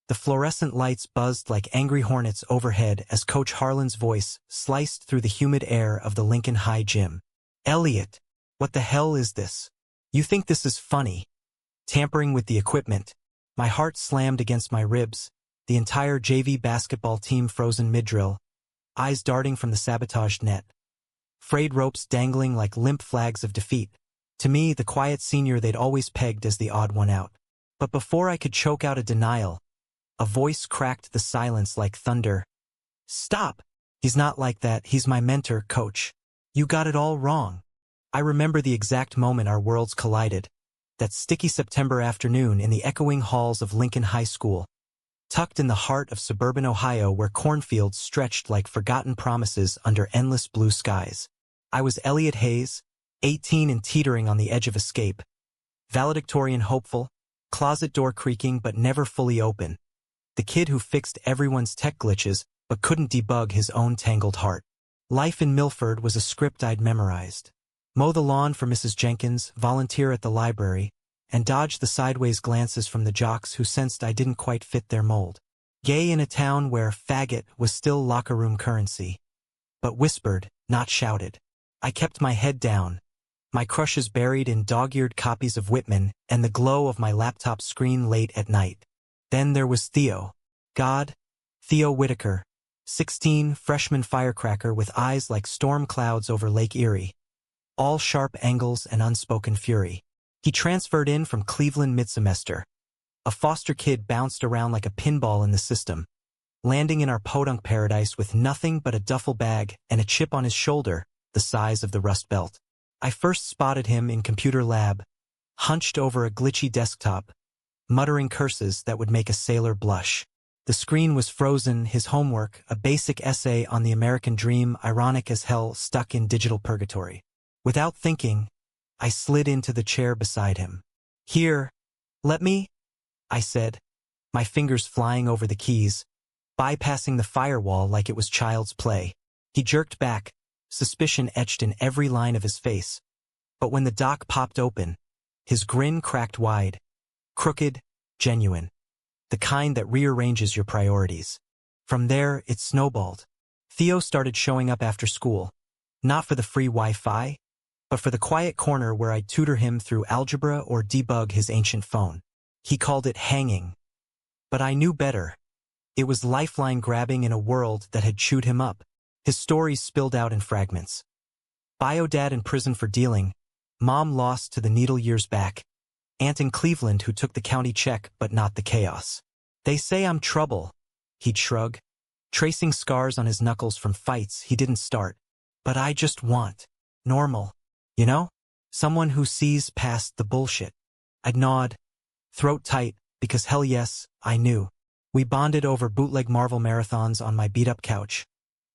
The fluorescent lights buzzed like angry hornets overhead as Coach Harlan's voice sliced through the humid air of the Lincoln High gym. "Elliot, what the hell is this? You think this is funny? Tampering with the equipment?" My heart slammed against my ribs, the entire JV basketball team frozen mid-drill, eyes darting from the sabotaged net. Frayed ropes dangling like limp flags of defeat. To me, the quiet senior they'd always pegged as the odd one out. But before I could choke out a denial, a voice cracked the silence like thunder. "Stop! He's not like that. He's my mentor, coach. You got it all wrong." I remember the exact moment our worlds collided. That sticky September afternoon in the echoing halls of Lincoln High School, tucked in the heart of suburban Ohio where cornfields stretched like forgotten promises under endless blue skies. I was Elliot Hayes, 18 and teetering on the edge of escape. Valedictorian hopeful, closet door creaking but never fully open. The kid who fixed everyone's tech glitches but couldn't debug his own tangled heart. Life in Milford was a script I'd memorized. Mow the lawn for Mrs. Jenkins, volunteer at the library, and dodge the sideways glances from the jocks who sensed I didn't quite fit their mold. Gay in a town where faggot was still locker room currency. But whispered, not shouted. I kept my head down, my crushes buried in dog-eared copies of Whitman and the glow of my laptop screen late at night. Then there was Theo. Theo Whitaker, 16, freshman firecracker with eyes like storm clouds over Lake Erie. All sharp angles and unspoken fury. He transferred in from Cleveland mid-semester. A foster kid bounced around like a pinball in the system, landing in our podunk paradise with nothing but a duffel bag and a chip on his shoulder, the size of the Rust Belt. I first spotted him in computer lab, hunched over a glitchy desktop, muttering curses that would make a sailor blush. The screen was frozen, his homework, a basic essay on the American dream, ironic as hell, stuck in digital purgatory. Without thinking, I slid into the chair beside him. "Here, let me," I said, my fingers flying over the keys, bypassing the firewall like it was child's play. He jerked back, suspicion etched in every line of his face. But when the dock popped open, his grin cracked wide, crooked, genuine, the kind that rearranges your priorities. From there, it snowballed. Theo started showing up after school, not for the free Wi-Fi, but for the quiet corner where I'd tutor him through algebra or debug his ancient phone. He called it hanging. But I knew better. It was lifeline grabbing in a world that had chewed him up. His stories spilled out in fragments. Bio dad in prison for dealing, mom lost to the needle years back, aunt in Cleveland who took the county check but not the chaos. "They say I'm trouble," he'd shrug, tracing scars on his knuckles from fights he didn't start. "But I just want normal. You know? Someone who sees past the bullshit." I'd nod, throat tight, because hell yes, I knew. We bonded over bootleg Marvel marathons on my beat-up couch.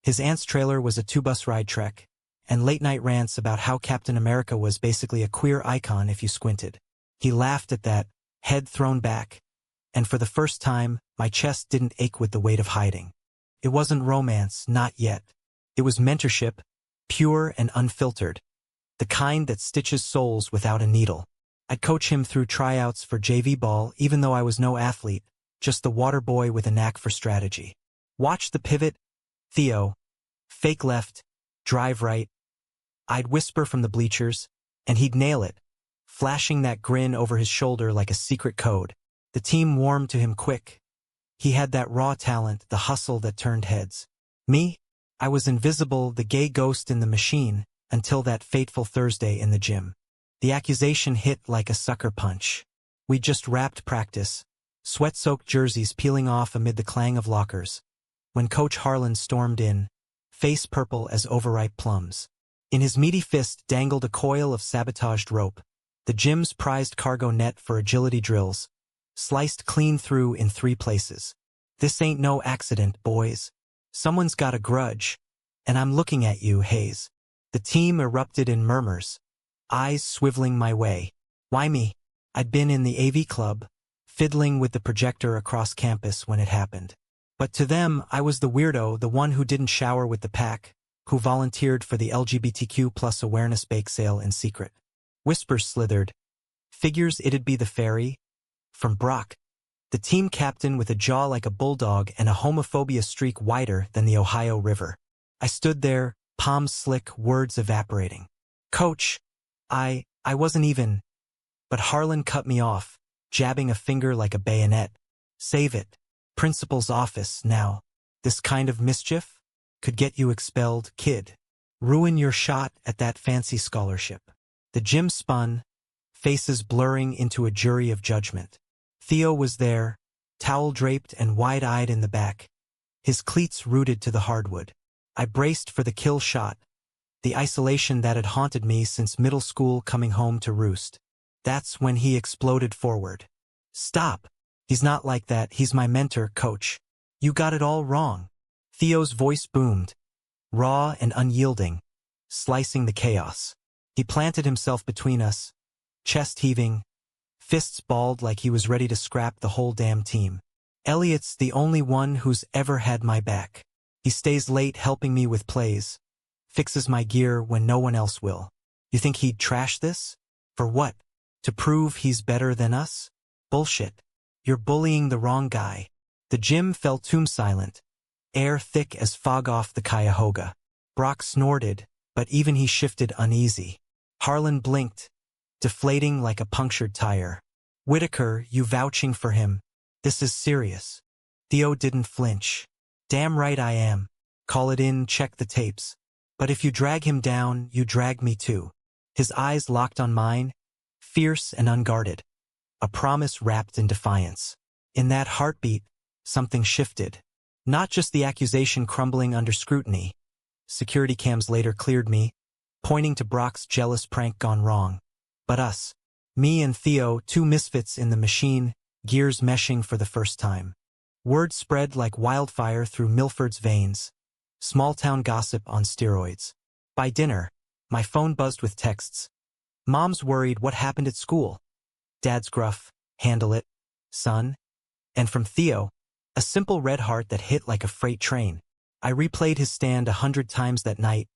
His aunt's trailer was a two-bus ride trek, and late-night rants about how Captain America was basically a queer icon if you squinted. He laughed at that, head thrown back, and for the first time, my chest didn't ache with the weight of hiding. It wasn't romance, not yet. It was mentorship, pure and unfiltered. The kind that stitches souls without a needle. I'd coach him through tryouts for JV ball even though I was no athlete, just the water boy with a knack for strategy. "Watch the pivot, Theo. Fake left, drive right." I'd whisper from the bleachers, and he'd nail it, flashing that grin over his shoulder like a secret code. The team warmed to him quick. He had that raw talent, the hustle that turned heads. Me? I was invisible, the gay ghost in the machine, until that fateful Thursday in the gym. The accusation hit like a sucker punch. We'd just wrapped practice, sweat-soaked jerseys peeling off amid the clang of lockers, when Coach Harlan stormed in, face purple as overripe plums. In his meaty fist dangled a coil of sabotaged rope, the gym's prized cargo net for agility drills, sliced clean through in 3 places. "This ain't no accident, boys. Someone's got a grudge, and I'm looking at you, Hayes." The team erupted in murmurs, eyes swiveling my way. Why me? I'd been in the AV club, fiddling with the projector across campus when it happened. But to them, I was the weirdo, the one who didn't shower with the pack, who volunteered for the LGBTQ plus awareness bake sale in secret. Whispers slithered. Figures it'd be the fairy? From Brock. the team captain with a jaw like a bulldog and a homophobia streak wider than the Ohio River. I stood there, palms slick, words evaporating. Coach, I wasn't even... But Harlan cut me off, jabbing a finger like a bayonet. Save it. Principal's office, now. This kind of mischief could get you expelled, kid. Ruin your shot at that fancy scholarship. The gym spun, faces blurring into a jury of judgment. Theo was there, towel-draped and wide-eyed in the back, his cleats rooted to the hardwood. I braced for the kill shot, the isolation that had haunted me since middle school coming home to roost. That's when he exploded forward. Stop! He's not like that, he's my mentor, coach. You got it all wrong. Theo's voice boomed, raw and unyielding, slicing the chaos. He planted himself between us, chest heaving, fists balled like he was ready to scrap the whole damn team. Elliot's the only one who's ever had my back. He stays late helping me with plays, fixes my gear when no one else will. You think he'd trash this? For what? To prove he's better than us? Bullshit. You're bullying the wrong guy. The gym fell tomb silent, air thick as fog off the Cuyahoga. Brock snorted, but even he shifted uneasy. Harlan blinked, deflating like a punctured tire. Whitaker, you vouching for him. This is serious. Theo didn't flinch. Damn right I am. Call it in, check the tapes. But if you drag him down, you drag me too. His eyes locked on mine, fierce and unguarded. A promise wrapped in defiance. In that heartbeat, something shifted. Not just the accusation crumbling under scrutiny. Security cams later cleared me, pointing to Brock's jealous prank gone wrong. But us. Me and Theo, two misfits in the machine, gears meshing for the first time. Word spread like wildfire through Milford's veins. Small-town gossip on steroids. By dinner, my phone buzzed with texts. Mom's worried what happened at school. Dad's gruff, handle it, son. And from Theo, a simple red heart that hit like a freight train. I replayed his stand 100 times that night,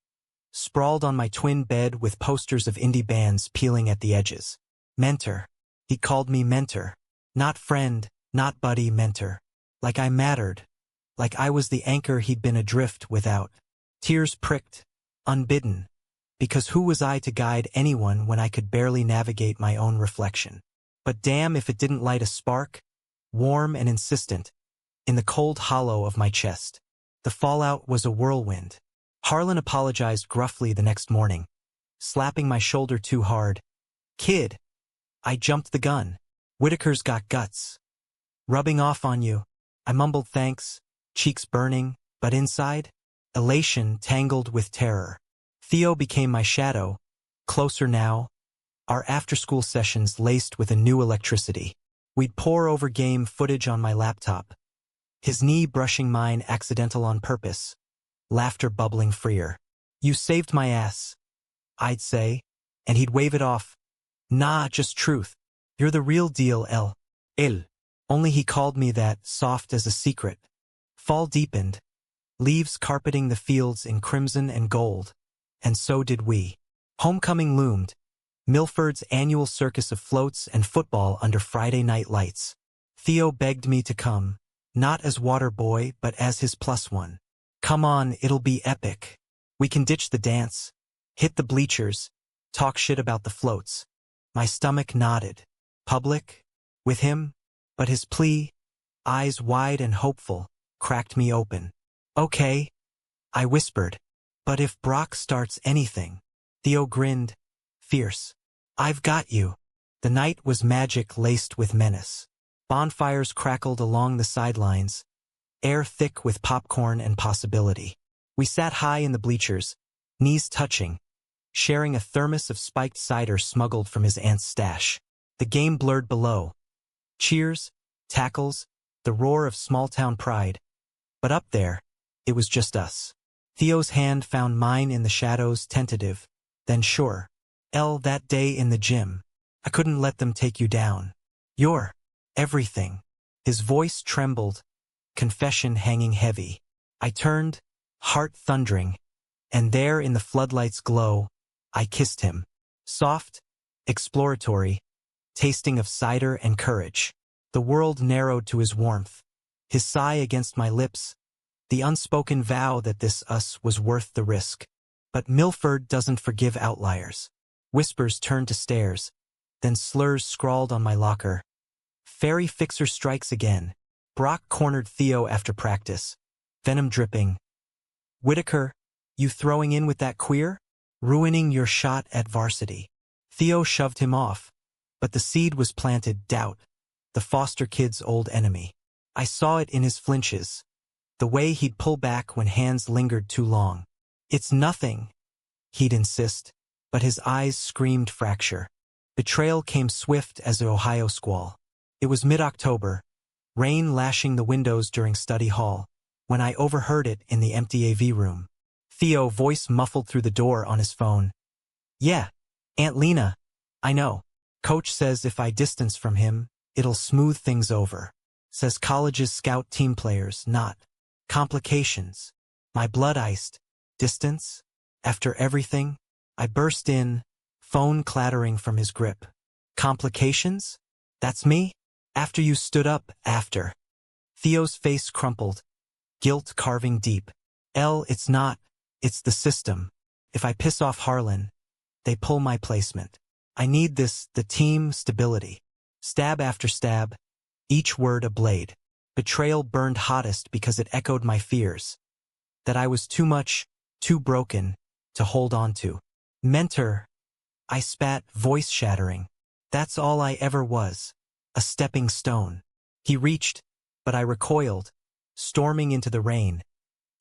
sprawled on my twin bed with posters of indie bands peeling at the edges. Mentor. He called me mentor. Not friend, not buddy, mentor. Like I mattered. Like I was the anchor he'd been adrift without. Tears pricked, unbidden. Because who was I to guide anyone when I could barely navigate my own reflection? But damn if it didn't light a spark, warm and insistent, in the cold hollow of my chest. The fallout was a whirlwind. Harlan apologized gruffly the next morning, slapping my shoulder too hard. Kid, I jumped the gun. Whitaker's got guts. Rubbing off on you. I mumbled thanks, cheeks burning, but inside, elation tangled with terror. Theo became my shadow, closer now, our after-school sessions laced with a new electricity. We'd pore over game footage on my laptop, his knee brushing mine accidental on purpose, laughter bubbling freer. You saved my ass, I'd say, and he'd wave it off. Nah, just truth. You're the real deal, El. Only he called me that, soft as a secret. Fall deepened, leaves carpeting the fields in crimson and gold, and so did we. Homecoming loomed, Milford's annual circus of floats and football under Friday night lights. Theo begged me to come, not as water boy but as his +1. Come on, it'll be epic. We can ditch the dance, hit the bleachers, talk shit about the floats. My stomach nodded. Public? With him? But his plea, eyes wide and hopeful, cracked me open. Okay, I whispered. But if Brock starts anything. Theo grinned, fierce. I've got you. The night was magic laced with menace. Bonfires crackled along the sidelines, air thick with popcorn and possibility. We sat high in the bleachers, knees touching, sharing a thermos of spiked cider smuggled from his aunt's stash. The game blurred below. Cheers, tackles, the roar of small-town pride. But up there, it was just us. Theo's hand found mine in the shadows, tentative, then sure. That day in the gym. I couldn't let them take you down. You're everything. His voice trembled, confession hanging heavy. I turned, heart thundering, and there in the floodlight's glow, I kissed him. Soft, exploratory, tasting of cider and courage. The world narrowed to his warmth. His sigh against my lips, the unspoken vow that this us was worth the risk. But Milford doesn't forgive outliers. Whispers turned to stares, then slurs scrawled on my locker. Fairy fixer strikes again. Brock cornered Theo after practice, venom dripping. Whitaker, you throwing in with that queer? Ruining your shot at varsity. Theo shoved him off, but the seed was planted, doubt, the foster kid's old enemy. I saw it in his flinches, the way he'd pull back when hands lingered too long. It's nothing, he'd insist, but his eyes screamed fracture. Betrayal came swift as the Ohio squall. It was mid-October, rain lashing the windows during study hall, when I overheard it in the empty AV room. Theo, voice muffled through the door on his phone. Yeah, Aunt Lena, I know. Coach says if I distance from him, it'll smooth things over. Says college's scout team players, not complications. My blood iced. Distance? After everything? I burst in, phone clattering from his grip. Complications? That's me? After you stood up, after. Theo's face crumpled, guilt carving deep. It's not. It's the system. If I piss off Harlan, they pull my placement. I need this, the team stability. Stab after stab, each word a blade. Betrayal burned hottest because it echoed my fears. That I was too much, too broken, to hold on to. Mentor, I spat, voice shattering. That's all I ever was. A stepping stone. He reached, but I recoiled, storming into the rain,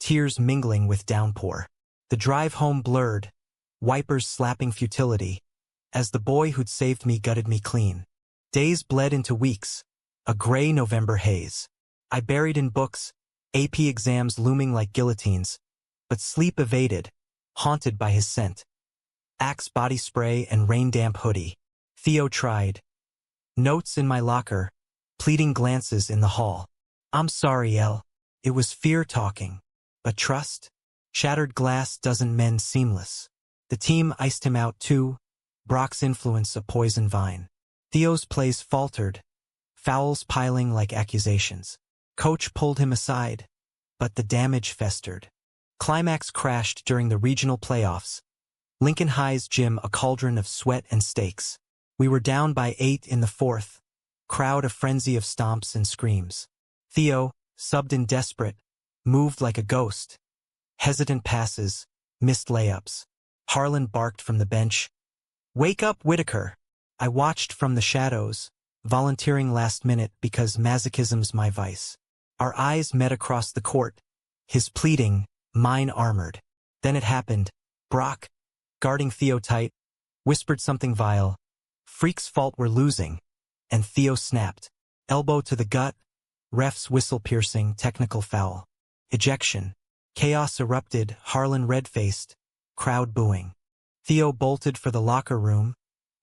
tears mingling with downpour. The drive home blurred, wipers slapping futility, as the boy who'd saved me gutted me clean. Days bled into weeks, a gray November haze. I buried in books, AP exams looming like guillotines, but sleep evaded, haunted by his scent. Axe body spray and rain-damp hoodie. Theo tried. Notes in my locker, pleading glances in the hall. I'm sorry, El. It was fear talking. But trust? Shattered glass doesn't mend seamless. The team iced him out too, Brock's influence a poison vine. Theo's plays faltered, fouls piling like accusations. Coach pulled him aside, but the damage festered. Climax crashed during the regional playoffs. Lincoln High's gym a cauldron of sweat and stakes. We were down by 8 in the fourth, crowd a frenzy of stomps and screams. Theo, subbed in desperate, moved like a ghost. Hesitant passes, missed layups. Harlan barked from the bench. Wake up, Whitaker. I watched from the shadows, volunteering last minute because masochism's my vice. Our eyes met across the court, his pleading, mine armored. Then it happened. Brock, guarding Theo tight, whispered something vile. Freak's fault we're losing. And Theo snapped. Elbow to the gut, ref's whistle piercing, technical foul. Ejection. Chaos erupted, Harlan red-faced, crowd booing. Theo bolted for the locker room,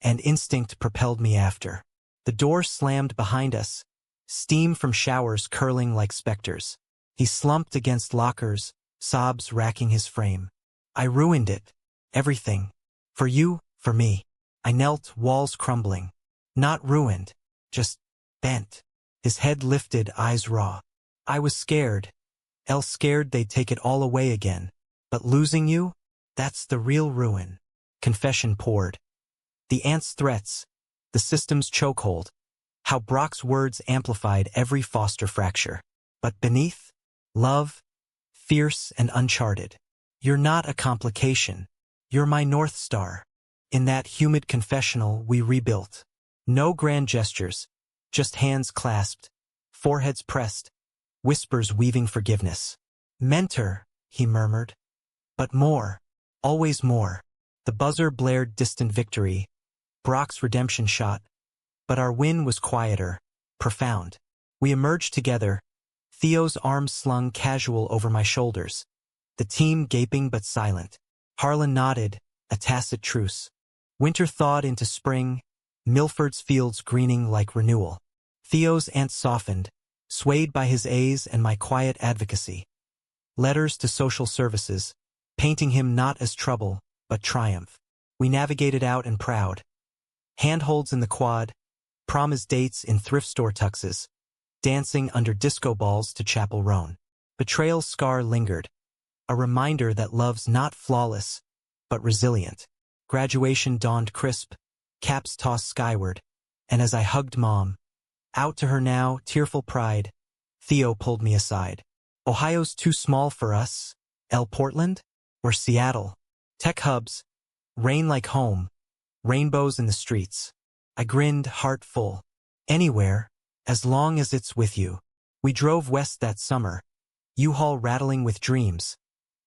and instinct propelled me after. The door slammed behind us, steam from showers curling like specters. He slumped against lockers, sobs racking his frame. I ruined it. Everything. For you, for me. I knelt, walls crumbling. Not ruined, just bent. His head lifted, eyes raw. I was scared. Scared they'd take it all away again. But losing you? That's the real ruin. Confession poured. The aunt's threats, the system's chokehold. How Brock's words amplified every foster fracture. But beneath? Love, fierce and uncharted. You're not a complication. You're my North Star. In that humid confessional we rebuilt. No grand gestures, just hands clasped, foreheads pressed, whispers weaving forgiveness. Mentor, he murmured. But more, always more. The buzzer blared distant victory, Brock's redemption shot. But our win was quieter, profound. We emerged together, Theo's arms slung casual over my shoulders. The team gaping but silent. Harlan nodded, a tacit truce. Winter thawed into spring, Milford's fields greening like renewal. Theo's aunt softened, swayed by his A's and my quiet advocacy. Letters to social services, painting him not as trouble, but triumph. We navigated out and proud. Handholds in the quad, Prom as dates in thrift store tuxes. Dancing under disco balls to Chapel Roan. Betrayal's scar lingered. A reminder that love's not flawless, but resilient. Graduation dawned crisp. Caps tossed skyward. And as I hugged Mom, out to her now, tearful pride, Theo pulled me aside. Ohio's too small for us. Portland? Or Seattle? Tech hubs. Rain like home. Rainbows in the streets. I grinned, heart full. Anywhere, as long as it's with you. We drove west that summer, U-Haul rattling with dreams,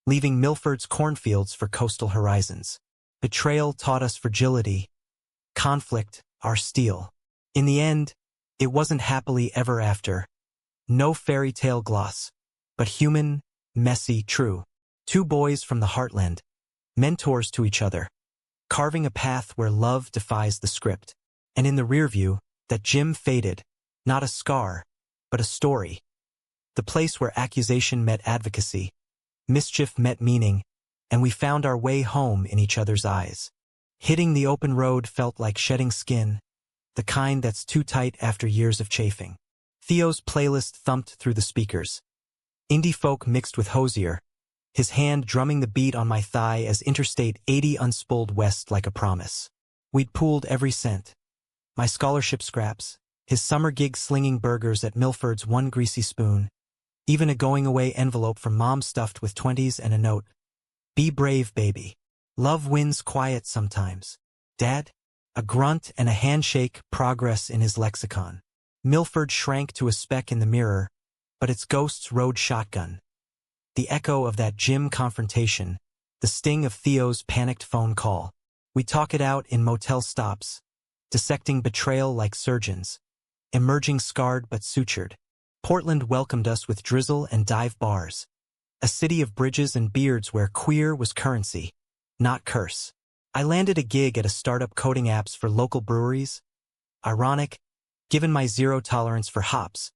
leaving Milford's cornfields for coastal horizons. Betrayal taught us fragility. Conflict, our steel. In the end, it wasn't happily ever after. No fairy tale gloss, but human, messy, true. Two boys from the heartland, mentors to each other, carving a path where love defies the script. And in the rearview, that gym faded, not a scar, but a story. The place where accusation met advocacy, mischief met meaning, and we found our way home in each other's eyes. Hitting the open road felt like shedding skin, the kind that's too tight after years of chafing. Theo's playlist thumped through the speakers. Indie folk mixed with Hosier, his hand drumming the beat on my thigh as Interstate 80 unspooled west like a promise. We'd pooled every cent. My scholarship scraps, his summer gig slinging burgers at Milford's One Greasy Spoon, even a going-away envelope from Mom stuffed with 20s and a note. Be brave, baby. Love wins quiet sometimes. Dad? A grunt and a handshake, progress in his lexicon. Milford shrank to a speck in the mirror, but its ghosts rode shotgun. The echo of that gym confrontation, the sting of Theo's panicked phone call. We talk it out in motel stops, dissecting betrayal like surgeons, emerging scarred but sutured. Portland welcomed us with drizzle and dive bars, a city of bridges and beards where queer was currency, not curse. I landed a gig at a startup coding apps for local breweries. Ironic, given my zero tolerance for hops,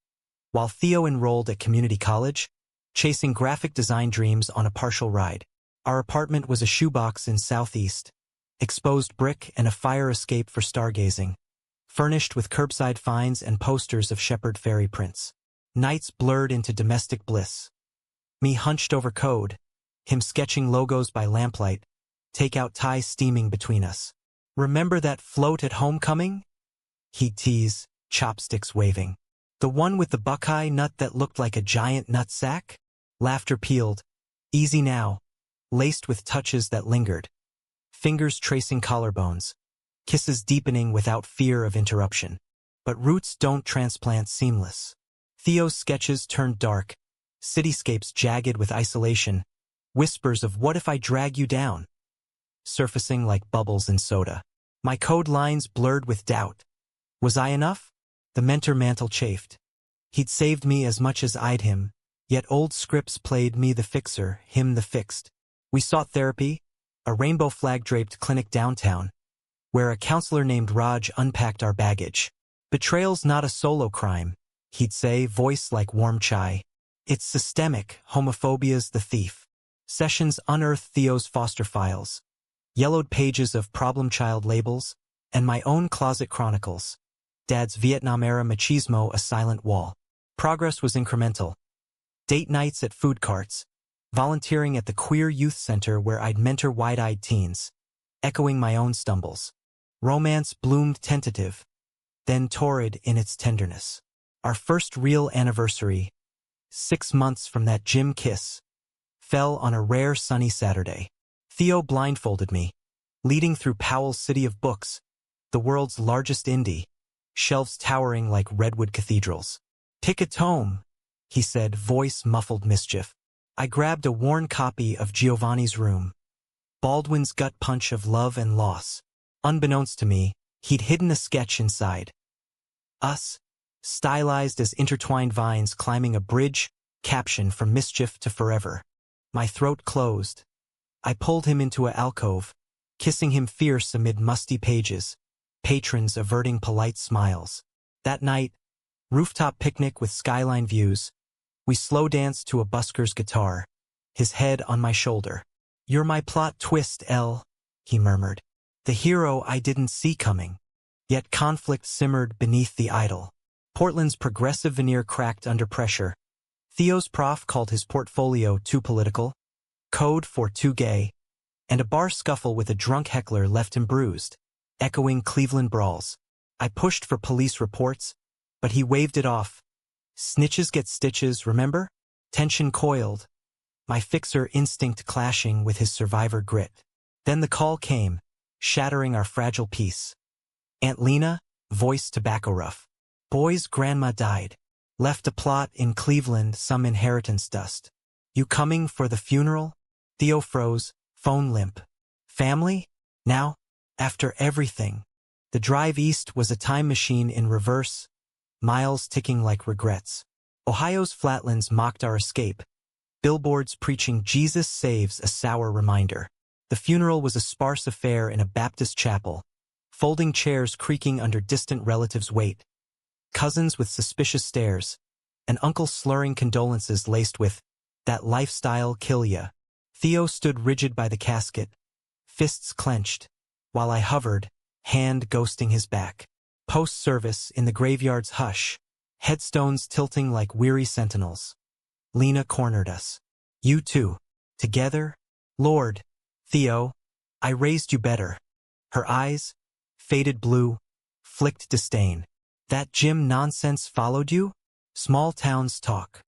while Theo enrolled at community college, chasing graphic design dreams on a partial ride. Our apartment was a shoebox in Southeast, exposed brick and a fire escape for stargazing, furnished with curbside finds and posters of shepherd fairy prints. Nights blurred into domestic bliss. Me hunched over code, him sketching logos by lamplight, takeout ties steaming between us. Remember that float at homecoming? He'd tease, chopsticks waving. The one with the buckeye nut that looked like a giant nutsack? Laughter peeled. Easy now, laced with touches that lingered. Fingers tracing collarbones, kisses deepening without fear of interruption. But roots don't transplant seamless. Theo's sketches turned dark, cityscapes jagged with isolation, whispers of what if I drag you down, surfacing like bubbles in soda. My code lines blurred with doubt. Was I enough? The mentor mantle chafed. He'd saved me as much as I'd him, yet old scripts played me the fixer, him the fixed. We sought therapy, a rainbow flag-draped clinic downtown, where a counselor named Raj unpacked our baggage. Betrayal's not a solo crime, he'd say, voice like warm chai. It's systemic, homophobia's the thief. Sessions unearthed Theo's foster files, yellowed pages of problem child labels, and my own closet chronicles. Dad's Vietnam-era machismo a silent wall. Progress was incremental. Date nights at food carts, volunteering at the queer youth center where I'd mentor wide-eyed teens, echoing my own stumbles. Romance bloomed tentative, then torrid in its tenderness. Our first real anniversary, 6 months from that gym kiss, fell on a rare sunny Saturday. Theo blindfolded me, leading through Powell's City of Books, the world's largest indie, shelves towering like redwood cathedrals. Pick a tome, he said, voice muffled mischief. I grabbed a worn copy of Giovanni's Room, Baldwin's gut punch of love and loss. Unbeknownst to me, he'd hidden a sketch inside. Us, stylized as intertwined vines climbing a bridge, caption from mischief to forever. My throat closed. I pulled him into an alcove, kissing him fierce amid musty pages, patrons averting polite smiles. That night, rooftop picnic with skyline views, we slow danced to a busker's guitar, his head on my shoulder. You're my plot twist, L, he murmured. The hero I didn't see coming. Yet conflict simmered beneath the idol. Portland's progressive veneer cracked under pressure. Theo's prof called his portfolio too political, code for too gay, and a bar scuffle with a drunk heckler left him bruised, echoing Cleveland brawls. I pushed for police reports, but he waved it off. Snitches get stitches, remember? Tension coiled, my fixer instinct clashing with his survivor grit. Then the call came, shattering our fragile peace. Aunt Lena, voice tobacco rough. Boy's grandma died. Left a plot in Cleveland, some inheritance dust. You coming for the funeral? Theo froze, phone limp. Family? Now? After everything. The drive east was a time machine in reverse, miles ticking like regrets. Ohio's flatlands mocked our escape. Billboards preaching Jesus saves, a sour reminder. The funeral was a sparse affair in a Baptist chapel, folding chairs creaking under distant relatives' weight, cousins with suspicious stares, and uncle slurring condolences laced with, "That lifestyle kill ya." Theo stood rigid by the casket, fists clenched, while I hovered, hand ghosting his back. Post-service in the graveyard's hush, headstones tilting like weary sentinels. Lena cornered us. You two, together? Lord, Theo, I raised you better. Her eyes, faded blue, flicked disdain. That gym nonsense followed you? Small towns talk.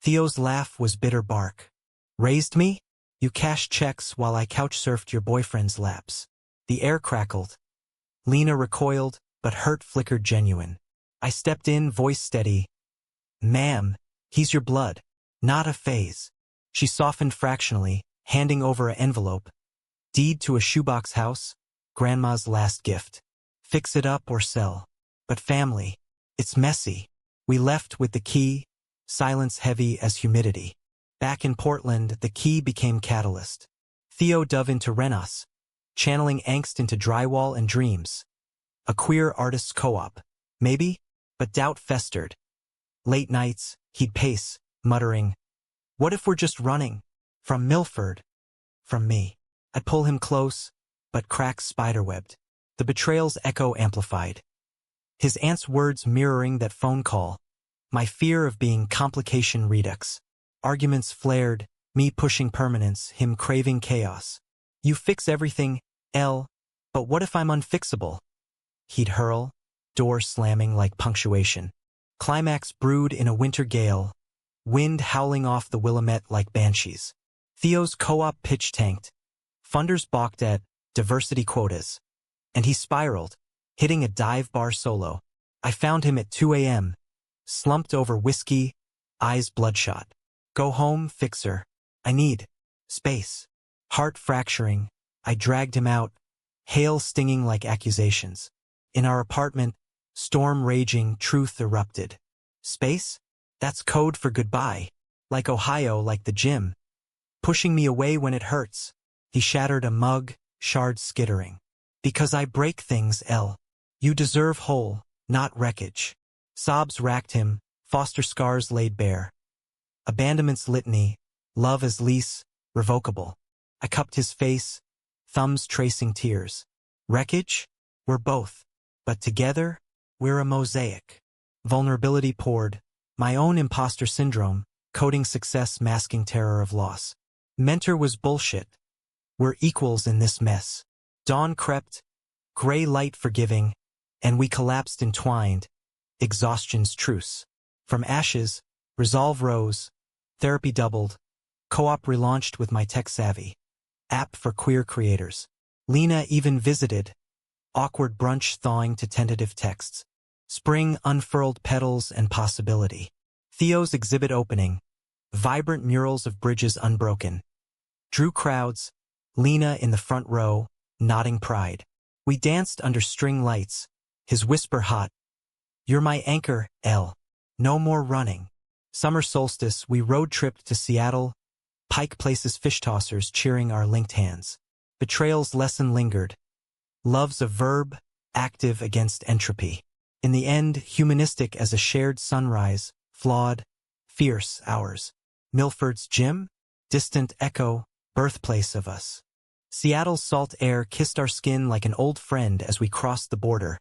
Theo's laugh was bitter bark. Raised me? You cashed checks while I couch-surfed your boyfriend's laps. The air crackled. Lena recoiled, but hurt flickered genuine. I stepped in, voice steady. Ma'am, he's your blood, not a phase. She softened fractionally, handing over an envelope. Deed to a shoebox house, Grandma's last gift. Fix it up or sell. But family, it's messy. We left with the key, silence heavy as humidity. Back in Portland, the key became catalyst. Theo dove into Renos, channeling angst into drywall and dreams. A queer artists' co-op, maybe, but doubt festered. Late nights, he'd pace, muttering, "What if we're just running? From Milford? From me?" I'd pull him close, but cracks spiderwebbed. The betrayal's echo amplified. His aunt's words mirroring that phone call. My fear of being complication redux. Arguments flared, me pushing permanence, him craving chaos. You fix everything, L, but what if I'm unfixable? He'd hurl, door slamming like punctuation. Climax brewed in a winter gale, wind howling off the Willamette like banshees. Theo's co-op pitch tanked. Funders balked at diversity quotas. And he spiraled, hitting a dive bar solo. I found him at 2 a.m., slumped over whiskey, eyes bloodshot. Go home, fixer. I need space. Heart fracturing, I dragged him out, hail stinging like accusations. In our apartment, storm raging, truth erupted. Space? That's code for goodbye. Like Ohio, like the gym. Pushing me away when it hurts. He shattered a mug, shards skittering. Because I break things, L. You deserve whole, not wreckage. Sobs racked him, foster scars laid bare. Abandonment's litany, love as lease, revocable. I cupped his face, thumbs tracing tears. Wreckage? We're both. But together, we're a mosaic. Vulnerability poured, my own imposter syndrome, coding success masking terror of loss. Mentor was bullshit. We're equals in this mess. Dawn crept, gray light forgiving, and we collapsed entwined, exhaustion's truce. From ashes, resolve rose, therapy doubled, co-op relaunched with my tech-savvy app for queer creators. Lena even visited, awkward brunch thawing to tentative texts. Spring unfurled petals and possibility. Theo's exhibit opening, vibrant murals of bridges unbroken. Drew crowds, Lena in the front row, nodding pride. We danced under string lights, his whisper hot. You're my anchor, L. No more running. Summer solstice, we road-tripped to Seattle, Pike Place's fish tossers cheering our linked hands. Betrayal's lesson lingered. Love's a verb, active against entropy. In the end, humanistic as a shared sunrise, flawed, fierce ours. Milford's gym? Distant echo, birthplace of us. Seattle's salt air kissed our skin like an old friend as we crossed the border.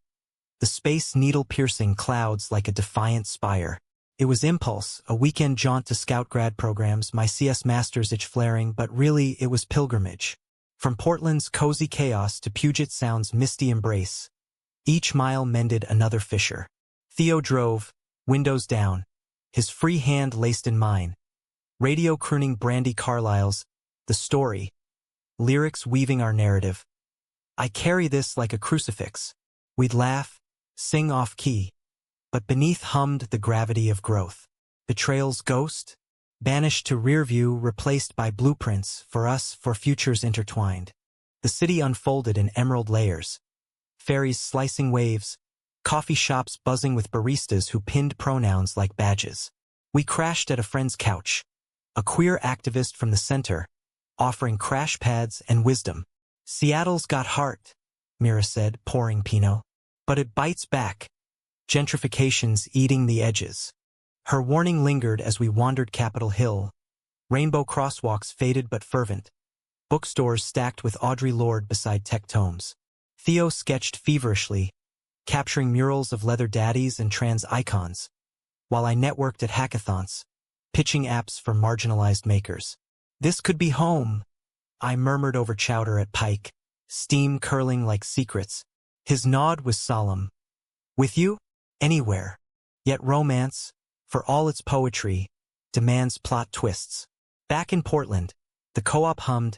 the space needle-piercing clouds like a defiant spire. It was impulse, a weekend jaunt to scout grad programs, my CS master's itch flaring, but really it was pilgrimage. From Portland's cozy chaos to Puget Sound's misty embrace, each mile mended another fissure. Theo drove, windows down, his free hand laced in mine, radio crooning Brandy Carlisle's The Story, lyrics weaving our narrative. I carry this like a crucifix. We'd laugh, sing off-key, but beneath hummed the gravity of growth. Betrayal's ghost, banished to rear view, replaced by blueprints for us for futures intertwined. The city unfolded in emerald layers, ferries slicing waves, coffee shops buzzing with baristas who pinned pronouns like badges. We crashed at a friend's couch, a queer activist from the center, offering crash pads and wisdom. Seattle's got heart, Mira said, pouring Pinot. But it bites back. Gentrification's eating the edges. Her warning lingered as we wandered Capitol Hill. Rainbow crosswalks faded but fervent. Bookstores stacked with Audre Lorde beside tech tomes. Theo sketched feverishly, capturing murals of leather daddies and trans icons, while I networked at hackathons, pitching apps for marginalized makers. This could be home, I murmured over chowder at Pike, steam curling like secrets. His nod was solemn. With you? Anywhere. Yet romance, for all its poetry, demands plot twists. Back in Portland, the co-op hummed,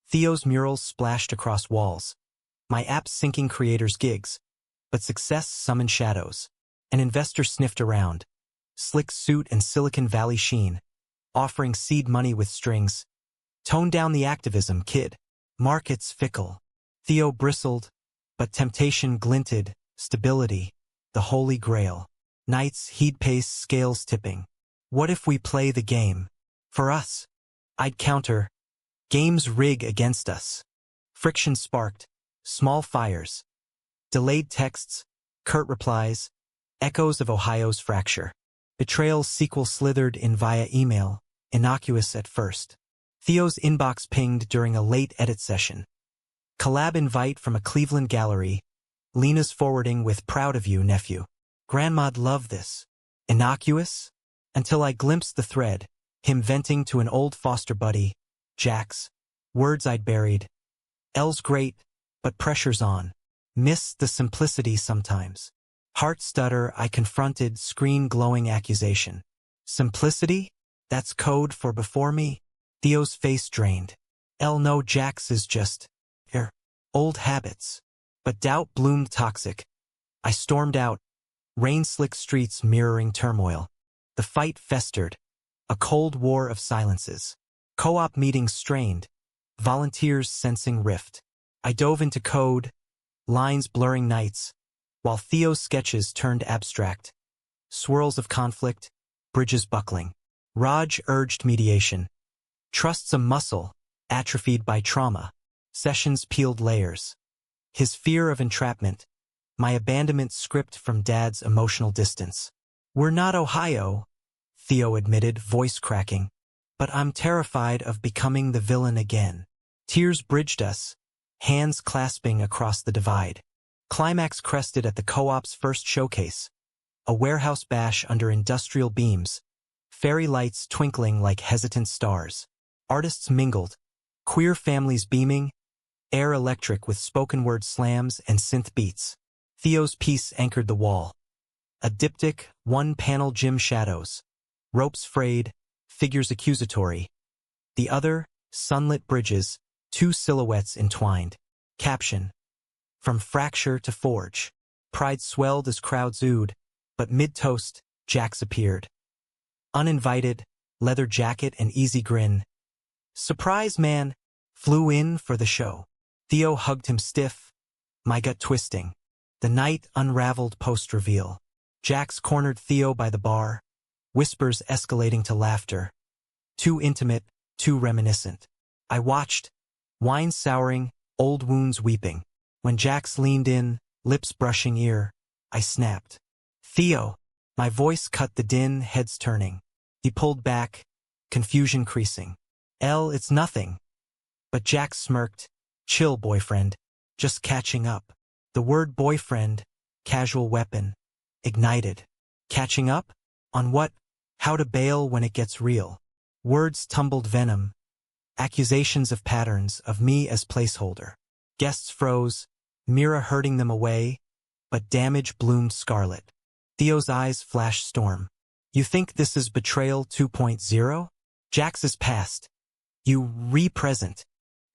Theo's murals splashed across walls. My app syncing creators' gigs, but success summoned shadows. An investor sniffed around, slick suit and Silicon Valley sheen, offering seed money with strings. Tone down the activism, kid. Market's fickle. Theo bristled, but temptation glinted, stability, the holy grail. Nights, heat pace, scales tipping. What if we play the game? For us. I'd counter. Games rig against us. Friction sparked. Small fires. Delayed texts. Curt replies. Echoes of Ohio's fracture. Betrayal's sequel slithered in via email, innocuous at first. Theo's inbox pinged during a late edit session. Collab invite from a Cleveland gallery. Lena's forwarding with proud of you, nephew. Grandma'd love this. Innocuous? Until I glimpsed the thread, him venting to an old foster buddy. Jax. Words I'd buried. L's great, but pressure's on. Miss the simplicity sometimes. Heart stutter, I confronted screen-glowing accusation. Simplicity? That's code for before me? Theo's face drained. No, Jax is just... old habits. But doubt bloomed toxic. I stormed out, rain-slick streets mirroring turmoil. The fight festered, a cold war of silences. Co-op meetings strained, volunteers sensing rift. I dove into code, lines blurring nights, while Theo's sketches turned abstract. Swirls of conflict, bridges buckling. Raj urged mediation. Trust's a muscle, atrophied by trauma. Sessions peeled layers. His fear of entrapment, my abandonment script from Dad's emotional distance. We're not Ohio, Theo admitted, voice cracking. But I'm terrified of becoming the villain again. Tears bridged us, hands clasping across the divide. Climax crested at the co-op's first showcase. A warehouse bash under industrial beams. Fairy lights twinkling like hesitant stars. Artists mingled. Queer families beaming. Air electric with spoken-word slams and synth beats. Theo's piece anchored the wall. A diptych, one-panel gym shadows. Ropes frayed, figures accusatory. The other, sunlit bridges, two silhouettes entwined. Caption. From fracture to forge. Pride swelled as crowds oohed, but mid-toast, Jax appeared. Uninvited, leather jacket and easy grin. Surprise man, flew in for the show. Theo hugged him stiff, my gut twisting. The night unraveled post-reveal. Jax cornered Theo by the bar, whispers escalating to laughter. Too intimate, too reminiscent. I watched, wine souring, old wounds weeping. When Jax leaned in, lips brushing ear, I snapped. Theo! My voice cut the din, heads turning. He pulled back, confusion creasing. It's nothing. But Jax smirked. Chill, boyfriend. Just catching up. The word boyfriend, casual weapon, ignited. Catching up? On what? How to bail when it gets real. Words tumbled venom, accusations of patterns, of me as placeholder. Guests froze, Mira herding them away, but damage bloomed scarlet. Theo's eyes flashed storm. You think this is betrayal 2.0? Jax is past. You re-present.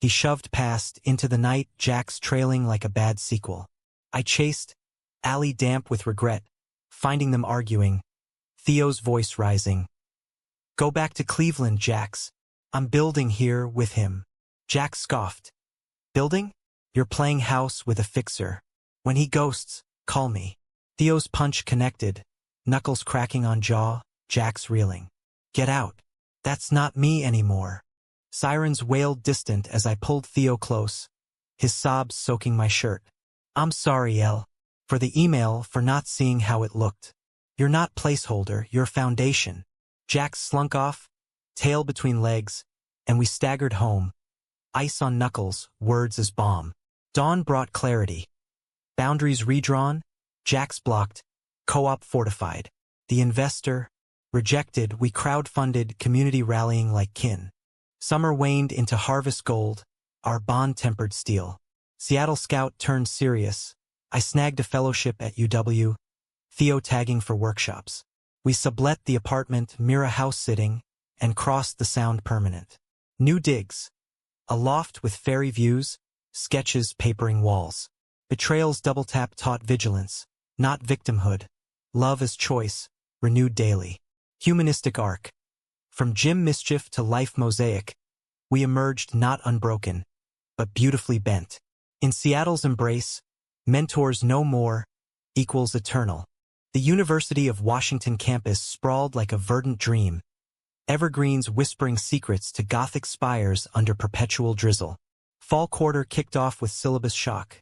He shoved past into the night, Jax trailing like a bad sequel. I chased, alley damp with regret, finding them arguing, Theo's voice rising. Go back to Cleveland, Jax. I'm building here with him. Jax scoffed. Building? You're playing house with a fixer. When he ghosts, call me. Theo's punch connected, knuckles cracking on jaw, Jax reeling. Get out. That's not me anymore. Sirens wailed distant as I pulled Theo close, his sobs soaking my shirt. I'm sorry, El, for the email, for not seeing how it looked. You're not placeholder, you're foundation. Jax slunk off, tail between legs, and we staggered home. Ice on knuckles, words as balm. Dawn brought clarity. Boundaries redrawn, Jax blocked, co-op fortified. The investor, rejected, we crowdfunded, community rallying like kin. Summer waned into harvest gold, our bond tempered steel. Seattle Scout turned serious. I snagged a fellowship at UW, Theo tagging for workshops. We sublet the apartment, Mira house sitting, and crossed the Sound permanent. New digs. A loft with fairy views, sketches papering walls. Betrayal's double tap taught vigilance, not victimhood. Love as choice, renewed daily. Humanistic arc. From Jim Mischief to life mosaic, we emerged not unbroken, but beautifully bent. In Seattle's embrace, mentors no more, equals eternal. The University of Washington campus sprawled like a verdant dream, evergreens whispering secrets to Gothic spires under perpetual drizzle. Fall quarter kicked off with syllabus shock.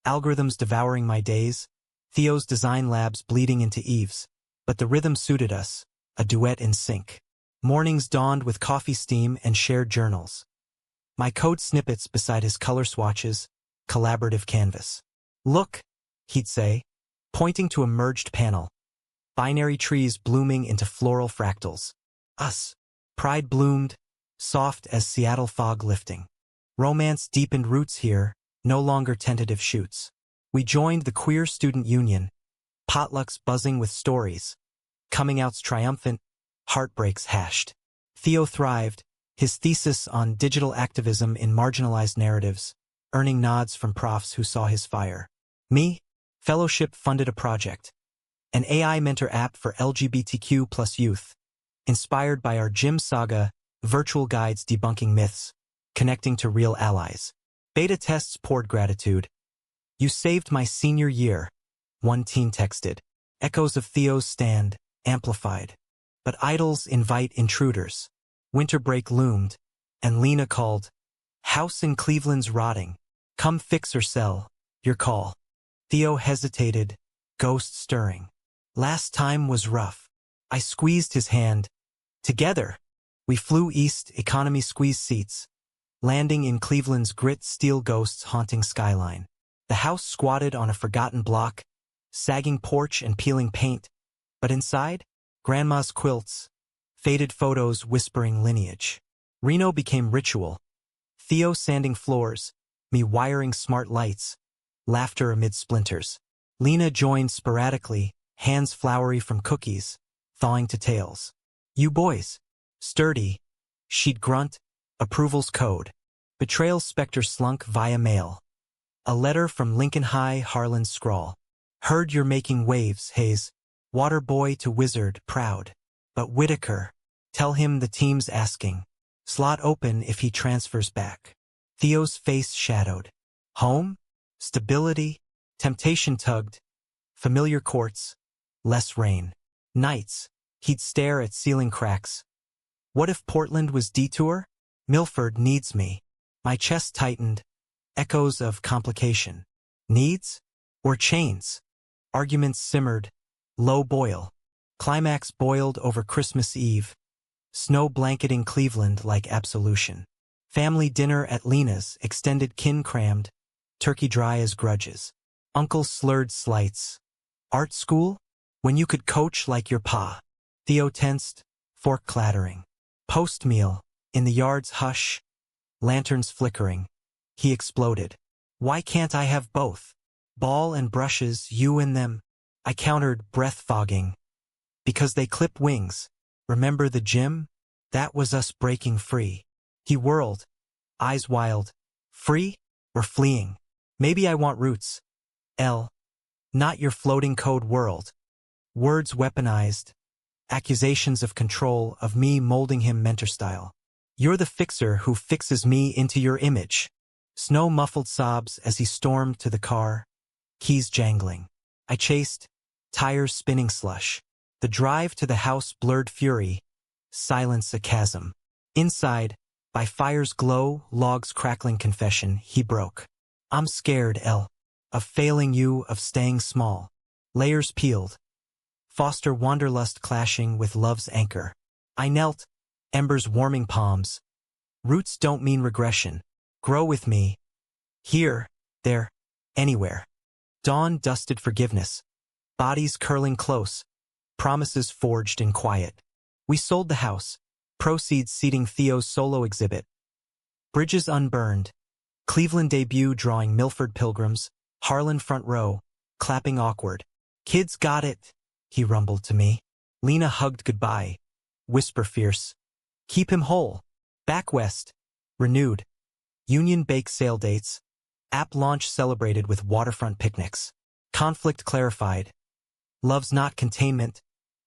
Algorithms devouring my days, Theo's design labs bleeding into Eve's, but the rhythm suited us, a duet in sync. Mornings dawned with coffee steam and shared journals. My code snippets beside his color swatches, collaborative canvas. Look, he'd say, pointing to a merged panel. Binary trees blooming into floral fractals. Us. Pride bloomed, soft as Seattle fog lifting. Romance deepened roots here, no longer tentative shoots. We joined the queer student union, potlucks buzzing with stories, coming outs triumphant, heartbreaks hashed. Theo thrived, his thesis on digital activism in marginalized narratives, earning nods from profs who saw his fire. Me? Fellowship funded a project. An AI mentor app for LGBTQ plus youth. Inspired by our gym saga, virtual guides debunking myths, connecting to real allies. Beta tests poured gratitude. You saved my senior year, one teen texted. Echoes of Theo's stand, amplified. But idols invite intruders. Winter break loomed, and Lena called. House in Cleveland's rotting. Come fix or sell, your call. Theo hesitated, ghost stirring. Last time was rough. I squeezed his hand. Together, we flew east, economy squeeze seats, landing in Cleveland's grit steel ghosts haunting skyline. The house squatted on a forgotten block, sagging porch and peeling paint, but inside, grandma's quilts, faded photos whispering lineage. Reno became ritual. Theo sanding floors, me wiring smart lights, laughter amid splinters. Lena joined sporadically, hands floury from cookies, thawing to tails. You boys. Sturdy. She'd grunt, approval's code. Betrayal specter slunk via mail. A letter from Lincoln High, Harlan's scrawl. Heard you're making waves, Hayes. Water boy to wizard, proud. But Whitaker. Tell him the team's asking. Slot open if he transfers back. Theo's face shadowed. Home? Stability? Temptation tugged. Familiar courts. Less rain. Nights. He'd stare at ceiling cracks. What if Portland was detour? Milford needs me. My chest tightened. Echoes of complication. Needs? Or chains? Arguments simmered. Low boil. Climax boiled over Christmas Eve. Snow blanketing Cleveland like absolution. Family dinner at Lena's, extended kin crammed. Turkey dry as grudges. Uncle's slurred slights. Art school? When you could coach like your pa. Theo tensed, fork clattering. Post-meal, in the yard's hush, lanterns flickering. He exploded. Why can't I have both? Ball and brushes, you and them. I countered, breath fogging. Because they clip wings. Remember the gym? That was us breaking free. He whirled, eyes wild. Free? Or fleeing? Maybe I want roots. L. Not your floating code world. Words weaponized. Accusations of control, of me molding him mentor style. You're the fixer who fixes me into your image. Snow muffled sobs as he stormed to the car. Keys jangling. I chased, tires spinning slush. The drive to the house blurred fury. Silence a chasm. Inside, by fire's glow, logs crackling confession, he broke. I'm scared, L. Of failing you, of staying small. Layers peeled. Foster wanderlust clashing with love's anchor. I knelt, embers warming palms. Roots don't mean regression. Grow with me. Here, there, anywhere. Dawn dusted forgiveness. Bodies curling close. Promises forged in quiet. We sold the house. Proceeds seating Theo's solo exhibit. Bridges unburned. Cleveland debut drawing Milford pilgrims. Harlan front row, clapping awkward. Kids got it, he rumbled to me. Lena hugged goodbye. Whisper fierce. Keep him whole. Back west. Renewed. Union bake sale dates. App launch celebrated with waterfront picnics. Conflict clarified. Love's not containment,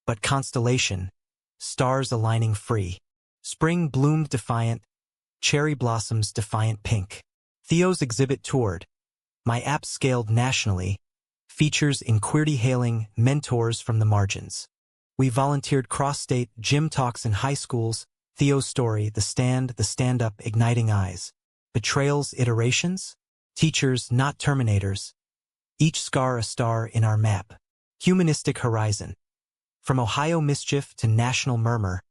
but constellation. Stars aligning free. Spring bloomed defiant. Cherry blossoms defiant pink. Theo's exhibit toured. My app scaled nationally. Features inquiry hailing mentors from the margins. We volunteered cross-state gym talks in high schools. Theo's story, the stand-up, igniting eyes. Betrayals, iterations? Teachers, not terminators. Each scar a star in our map. Humanistic horizon. From Ohio mischief to national murmur,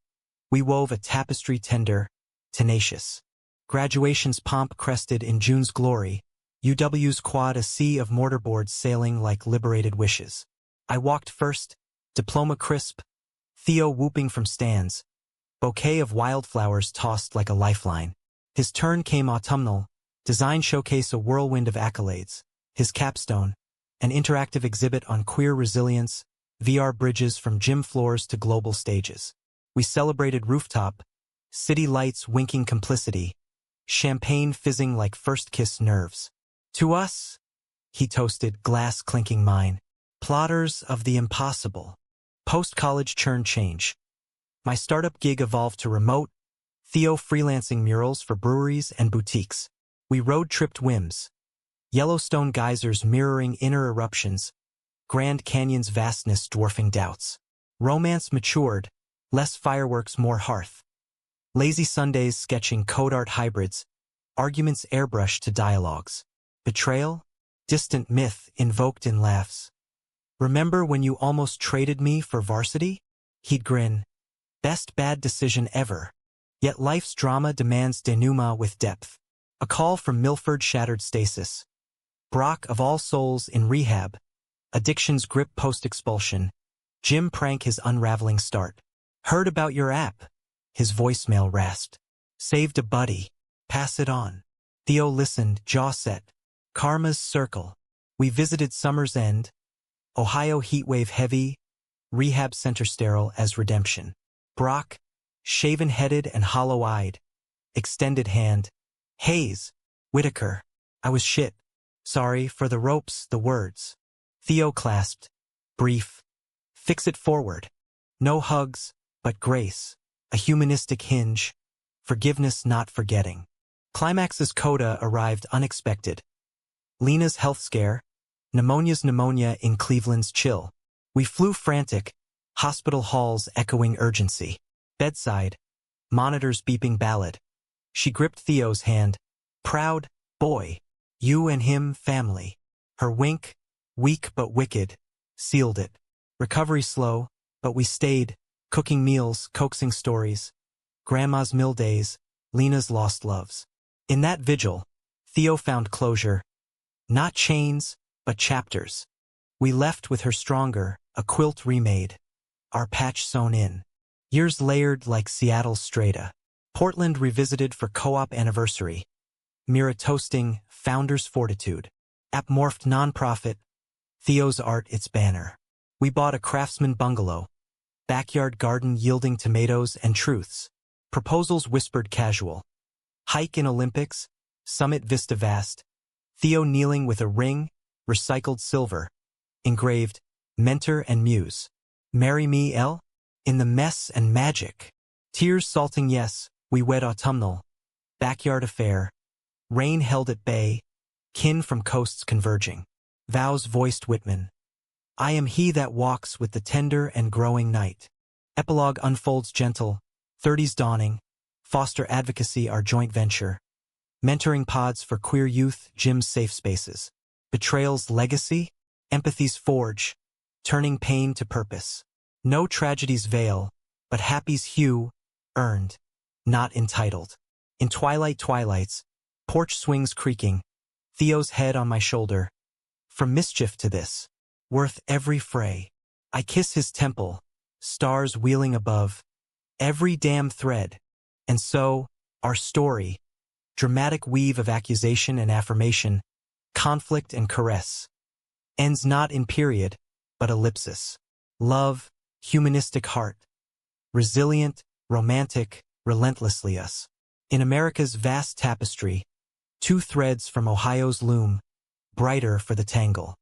we wove a tapestry tender, tenacious. Graduation's pomp crested in June's glory. UW's quad a sea of mortarboards sailing like liberated wishes. I walked first, diploma crisp, Theo whooping from stands. Bouquet of wildflowers tossed like a lifeline. His turn came autumnal, design showcase a whirlwind of accolades. His capstone, an interactive exhibit on queer resilience, VR bridges from gym floors to global stages. We celebrated rooftop, city lights winking complicity, champagne fizzing like first kiss nerves. To us, he toasted, glass clinking mine. Plotters of the impossible. Post-college churn change. My startup gig evolved to remote, Theo freelancing murals for breweries and boutiques. We road-tripped whims. Yellowstone geysers mirroring inner eruptions, Grand Canyon's vastness dwarfing doubts. Romance matured, less fireworks, more hearth. Lazy Sundays sketching code art hybrids, arguments airbrushed to dialogues. Betrayal? Distant myth invoked in laughs. Remember when you almost traded me for varsity? He'd grin. Best bad decision ever. Yet life's drama demands denouement with depth. A call from Milford shattered stasis. Brock of all souls in rehab. Addiction's grip post-expulsion. Jim prank his unraveling start. Heard about your app. His voicemail rasped. Saved a buddy. Pass it on. Theo listened, jaw set. Karma's circle. We visited Summer's End. Ohio heatwave heavy. Rehab center sterile as redemption. Brock, shaven-headed and hollow-eyed. Extended hand. Hayes. Whitaker. I was shit. Sorry for the ropes, the words. Theo clasped. Brief. Fix it forward. No hugs, but grace. A humanistic hinge. Forgiveness not forgetting. Climax's coda arrived unexpected. Lena's health scare. Pneumonia's pneumonia in Cleveland's chill. We flew frantic. Hospital halls echoing urgency. Bedside. Monitors beeping ballad. She gripped Theo's hand. Proud, boy. You and him, family. Her wink, weak but wicked, sealed it. Recovery slow, but we stayed, cooking meals, coaxing stories. Grandma's mill days, Lena's lost loves. In that vigil, Theo found closure. Not chains, but chapters. We left with her stronger, a quilt remade, our patch sewn in. Years layered like Seattle's strata. Portland revisited for co-op anniversary. Mira toasting, founder's fortitude. App-morphed nonprofit, Theo's art its banner. We bought a craftsman bungalow. Backyard garden yielding tomatoes and truths. Proposals whispered casual. Hike in Olympics, summit vista vast. Theo kneeling with a ring, recycled silver. Engraved, mentor and muse. Marry me, L? In the mess and magic. Tears salting yes, we wed autumnal. Backyard affair. Rain held at bay. Kin from coasts converging. Vows voiced Whitman. I am he that walks with the tender and growing night. Epilogue unfolds gentle. 30s dawning. Foster advocacy our joint venture. Mentoring pods for queer youth, Jim's safe spaces. Betrayal's legacy. Empathy's forge. Turning pain to purpose. No tragedy's veil, but happy's hue. Earned. Not entitled. In twilights, porch swings creaking. Theo's head on my shoulder. From mischief to this. Worth every fray. I kiss his temple. Stars wheeling above. Every damn thread. And so, our story. Dramatic weave of accusation and affirmation. Conflict and caress. Ends not in period, but ellipsis. Love, humanistic heart. Resilient, romantic, relentlessly us. In America's vast tapestry, two threads from Ohio's loom, brighter for the tangle.